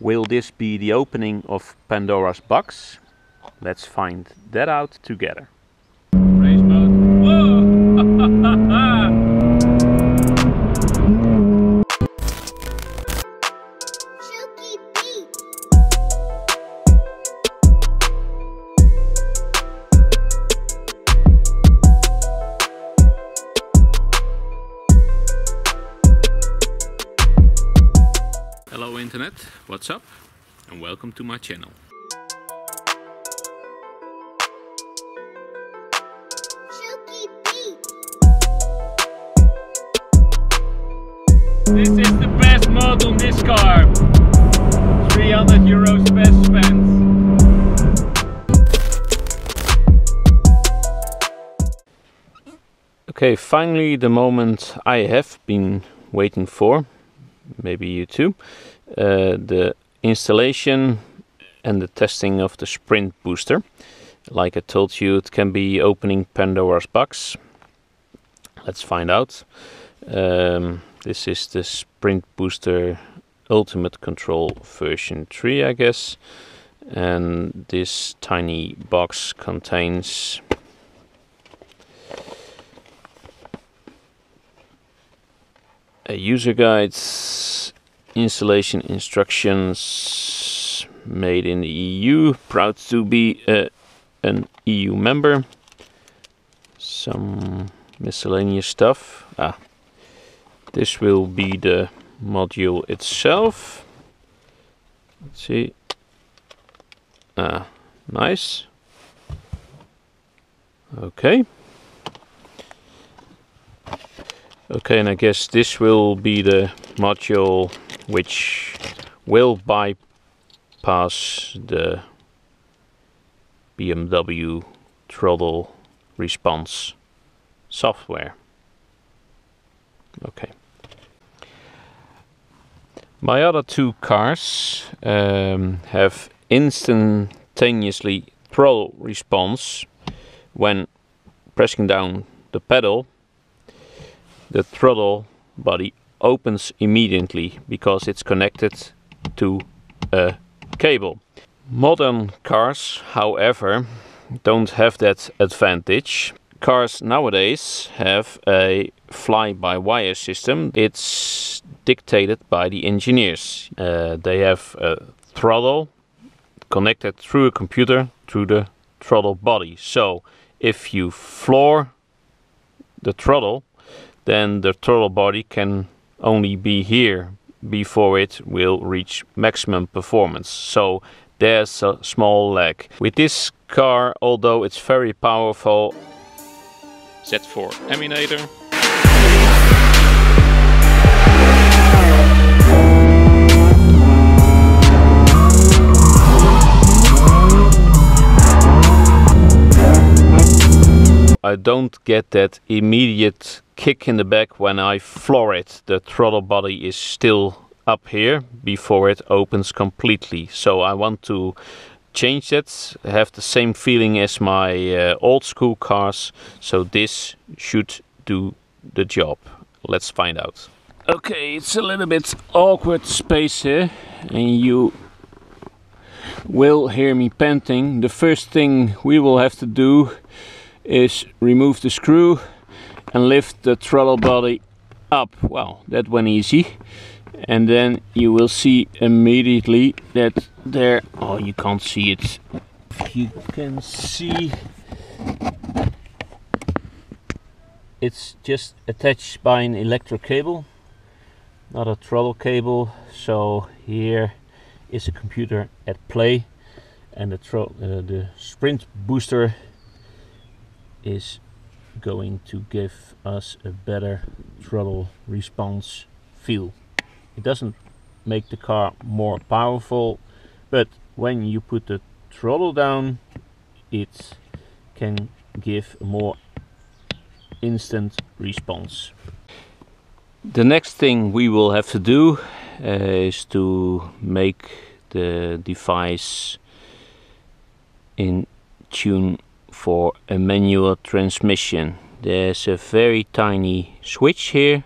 Will this be the opening of Pandora's box? Let's find that out together. Race mode. Whoa! Hello internet, what's up? And welcome to my channel. This is the best mod on this car. 300 euros best spent. Okay, finally the moment I have been waiting for. Maybe you too. The installation and the testing of the sprint booster. Like I told you, it can be opening Pandora's box. Let's find out. This is the sprint booster ultimate control version 3, I guess. And this tiny box contains a user guide, installation instructions, made in the EU, proud to be an EU member, some miscellaneous stuff. This will be the module itself. Let's see. Nice. Okay. Okay, and I guess this will be the module which will bypass the BMW Throttle Response software. Okay. My other two cars have instantaneously throttle response. When pressing down the pedal, the throttle body opens immediately because it's connected to a cable. Modern cars, however, don't have that advantage. Cars nowadays have a fly-by-wire system. It's dictated by the engineers. They have a throttle connected through a computer through the throttle body. So if you floor the throttle, then the throttle body can only be here before it will reach maximum performance. So there's a small lag. With this car, although it's very powerful, Z4Minator, I don't get that immediate kick in the back when I floor it. The throttle body is still up here before it opens completely. So I want to change that, have the same feeling as my old school cars. So this should do the job. Let's find out. Okay, it's a little bit awkward space here and you will hear me panting. The first thing we will have to do is remove the screw and lift the throttle body up. Well, that went easy. And then you will see immediately that there, oh, you can't see it. You can see it's just attached by an electric cable, not a throttle cable. So here is a computer at play, and the sprint booster is going to give us a better throttle response feel. It doesn't make the car more powerful, but when you put the throttle down, it can give a more instant response. The next thing we will have to do is to make the device in tune for a manual transmission. There's a very tiny switch here,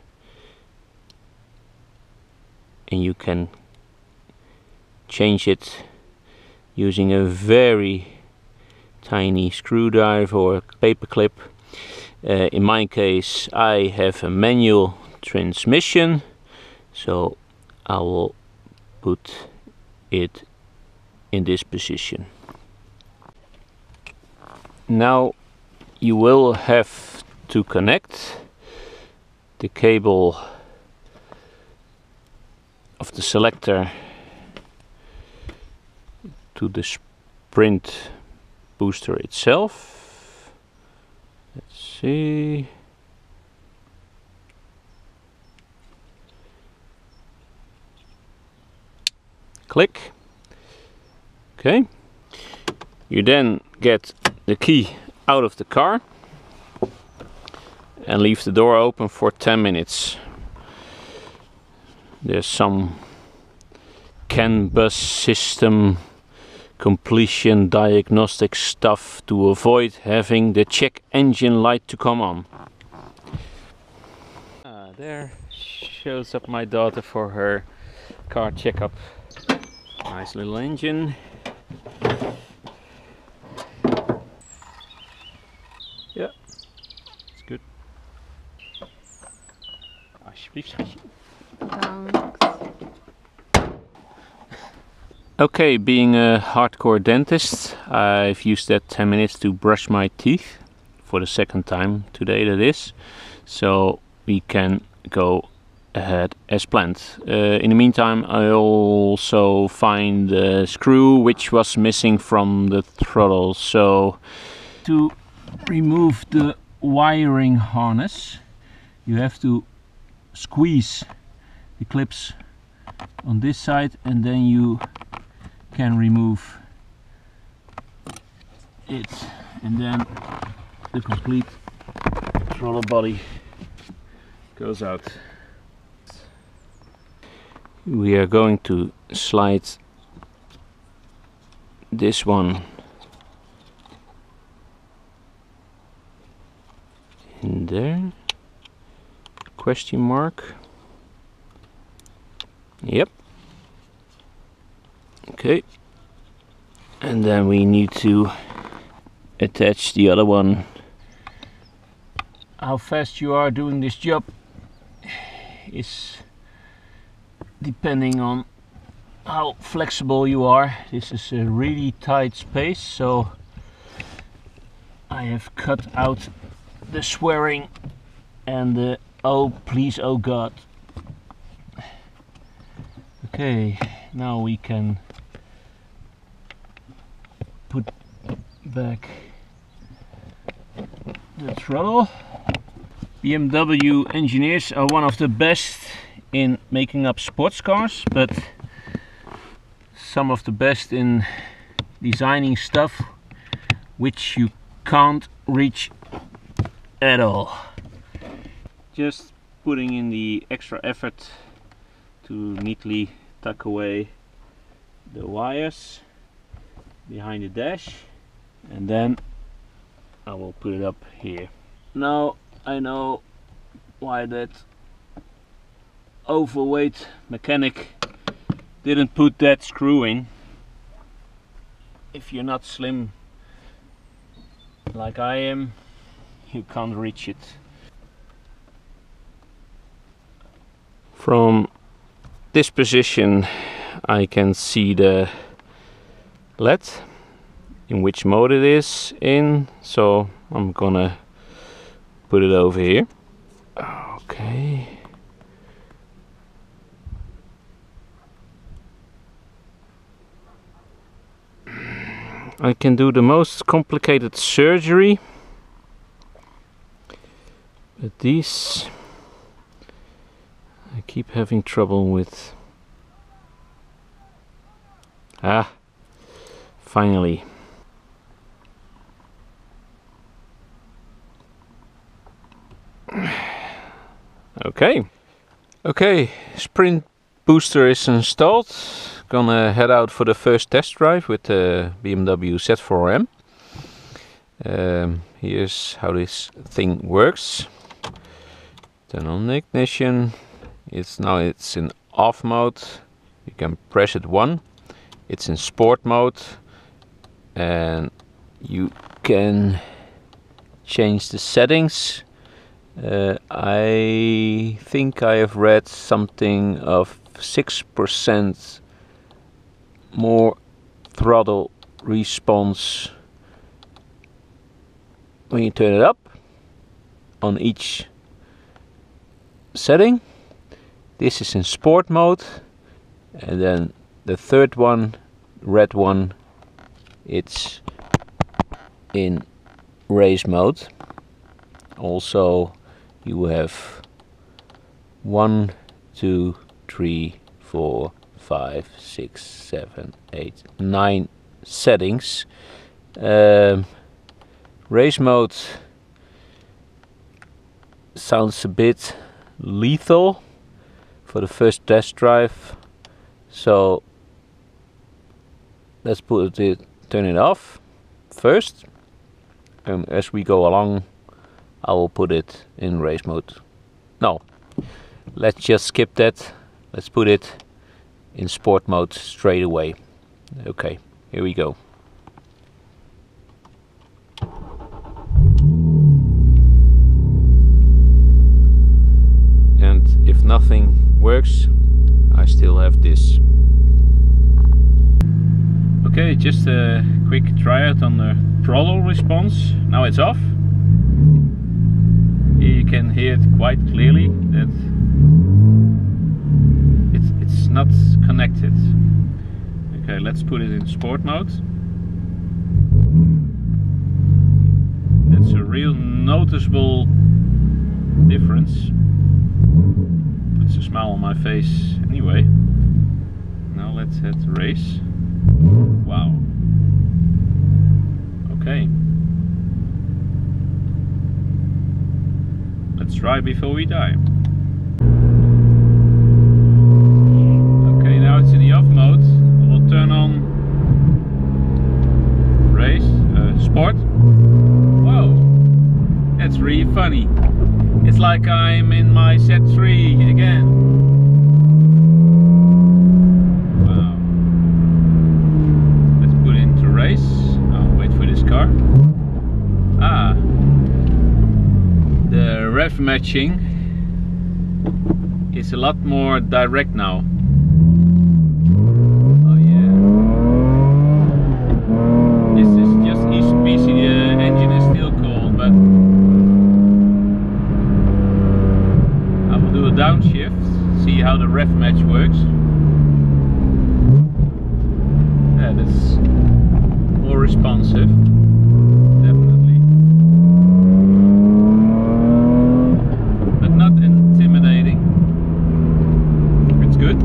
and you can change it using a very tiny screwdriver or paper clip. In my case, I have a manual transmission, so I will put it in this position. Now you will have to connect the cable of the selector to the sprint booster itself. Let's see. Click. Okay. You then get the key out of the car and leave the door open for 10 minutes. There's some CAN bus system completion diagnostic stuff to avoid having the check engine light to come on. There shows up my daughter for her car checkup. Nice little engine. Yeah, it's good. Alsjeblieft, schatje. Okay, being a hardcore dentist, I've used that 10 minutes to brush my teeth for the second time today, that is. So we can go ahead as planned. In the meantime, I also find the screw which was missing from the throttle. So to remove the wiring harness, you have to squeeze the clips on this side, and then you can remove it, and then the complete throttle body goes out. We are going to slide this one in there. Question mark. Yep. Okay. And then we need to attach the other one. How fast you are doing this job is depending on how flexible you are. This is a really tight space, so I have cut out the swearing and the oh please, oh god. Okay, now we can put back the throttle. BMW engineers are one of the best in making up sports cars, but some of the best in designing stuff which you can't reach at all. Just putting in the extra effort to neatly tuck away the wires behind the dash, and then I will put it up here. Now I know why that overweight mechanic didn't put that screw in. If you're not slim like I am, you can't reach it. From this position I can see the LED, in which mode it is in, so I'm gonna put it over here. Okay. I can do the most complicated surgery, but these I keep having trouble with. Ah, finally. Okay, sprint booster is installed. Gonna head out for the first test drive with the BMW Z4M. Here's how this thing works. Turn on the ignition. It's in off mode. You can press it 1 it's in sport mode, and you can change the settings. I think I have read something of 6% more throttle response when you turn it up on each setting. This is in sport mode, and then the third one, red one, it's in race mode. Also, you have 1, 2, 3, 4, 5, 6, 7, 8, 9 settings. Race mode sounds a bit lethal for the first test drive, so let's turn it off first, and as we go along I will put it in race mode. No, let's just skip that. Let's put it in sport mode straight away. Okay, here we go. And if nothing works, I still have this. Okay, just a quick tryout on the throttle response. Now it's off. Here you can hear it quite clearly that it's not connected. Okay, let's put it in sport mode. That's a real noticeable difference. Puts a smile on my face anyway. Now let's hit race. Wow. Okay. Let's try before we die. Okay, now it's in the off mode. We'll turn on race, sport. Whoa, that's really funny. It's like I'm in my Z3 again. Wow. Let's put it into race. I'll wait for this car. Ah. The rev matching is a lot more direct now. Oh yeah. This is just easy peasy. The engine is still cold, but I will do a downshift, see how the rev match works. Yeah, that's more responsive. Definitely. Not intimidating. It's good.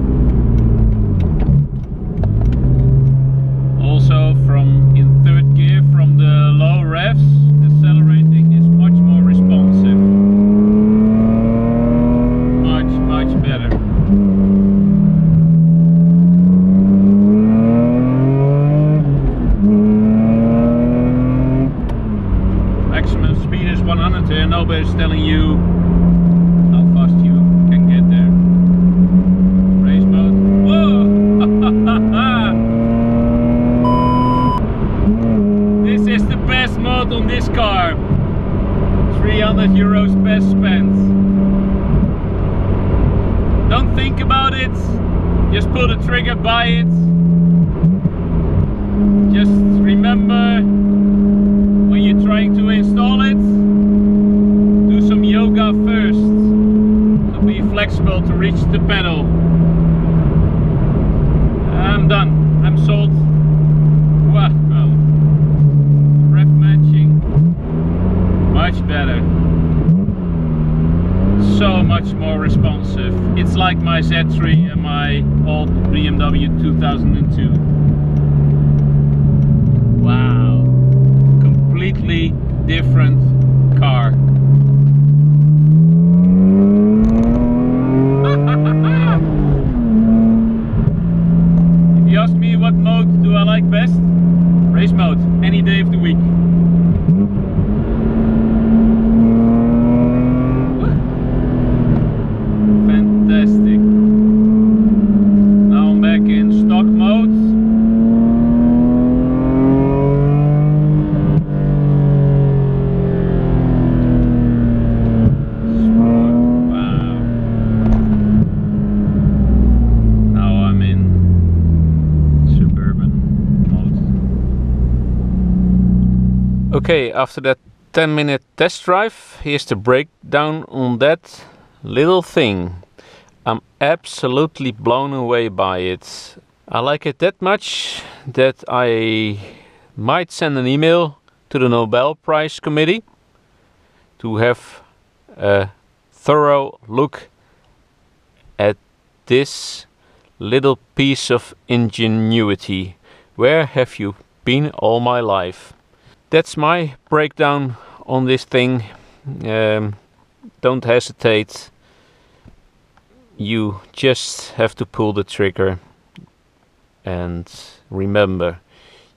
Also, from in third gear, from the low revs, accelerating is much more responsive. Much better. Maximum speed is 100 here. Nobody's telling you how fast you can get there. Race mode. Whoa! This is the best mode on this car. 300 euros best spent. Don't think about it. Just pull the trigger, buy it. Just remember, when you're trying to install it, do some yoga first. Be flexible to reach the pedal. I'm done. I'm sold. Wow. Rev matching. Much better. So much more responsive. It's like my Z3 and my old BMW 2002. Wow. Completely different car. If you ask me what mode do I like best, race mode, any day of the week. Fantastic. Now I'm back in stock mode. Okay, after that 10-minute test drive, here's the breakdown on that little thing. I'm absolutely blown away by it. I like it that much that I might send an email to the Nobel Prize Committee to have a thorough look at this little piece of ingenuity. Where have you been all my life? That's my breakdown on this thing. Don't hesitate. You just have to pull the trigger. And remember,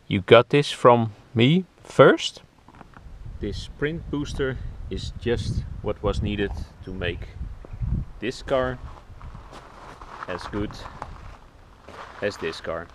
you got this from me first. This sprint booster is just what was needed to make this car as good as this car.